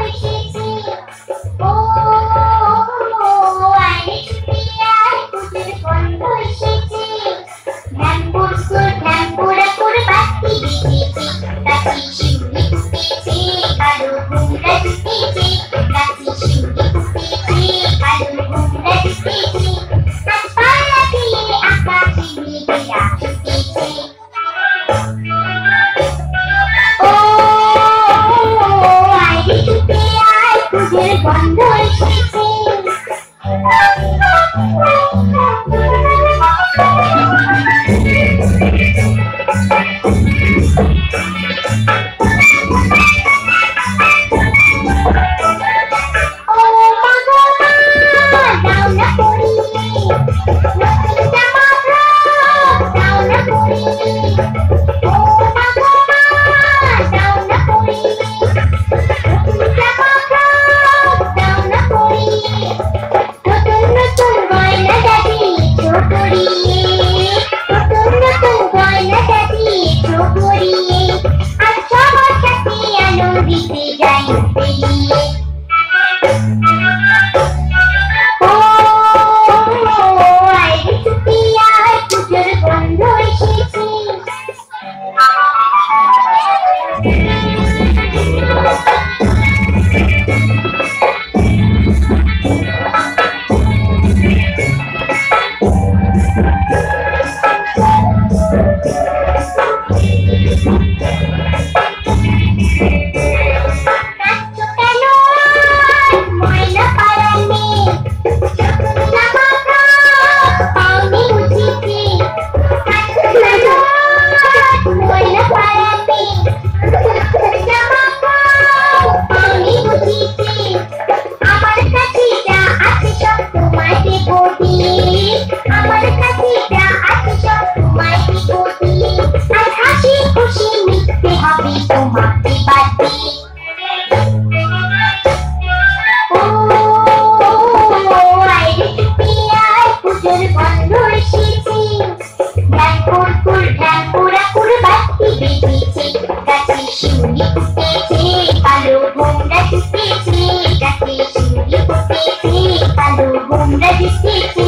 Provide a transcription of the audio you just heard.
এসেছে। ও আয় ছুটে আয়, পুজোর গন্ধ এসেছে। ঢ্যাঙ্কুর কুর ঢ্যাঙ্কুরা কুর বাতি বেজেছে, গাছে শিউলি ফুটেছে, কালো ভোমরা জুটেছে। গাছে শিউলি ফুটেছে, কালো ভোমরা জুটেছে। হাতপালা দিয়ে আকাশে মেঘেরা ছুটেছে। ও আয় রে ছুটে আয়, পুজোর গন্ধ এসেছে। ও মা গো মা, দাও না পরিয়ে নতুন জামা ফ্রক, দাও না পরিয়ে। ও মা গো মা, দাও না পরিয়ে নতুন জামা ফ্রক, দাও না পরিয়ে। নতুন নতুন গয়না সাজিয়েছো পরিয়ে, নতুন নতুন গয়না সাজিয়েছো পরিয়ে। আর সবার সাথে আনন্দিতে যাই পেরিয়ে। ও আয় রে ছুটে আয়, পুজোর গন্ধ এসেছে। নাচছো কেন আজ ময়না পাড়ার মেয়ে, নতুন জামা ফ্রক পাওনি বুঝিতে। নাচছো কেন আজ ময়না পাড়ার মেয়ে, নতুন জামা ফ্রক পাওনি বুঝিতে। আমার কাছে যা আছে সব তোমায় দেবো দিয়ে, আমার কাছে যা আছে সব তোমায় দেবো দিয়ে। আর হাসি খুশি মিশতে হবে তোমাকে বাদে। ও আয় রে ছুটে আয়, পুজোর গন্ধ এসেছে। ঢ্যাঙ্কুর কুর ঢ্যাঙ্কুরা কুর বাতি বেজেছে, গাছে শিউলি ফুটেছে, কালো ভোমরা জুটেছে। গাছে শিউলি ফুটেছে, কালো ভোমরা জুটেছে।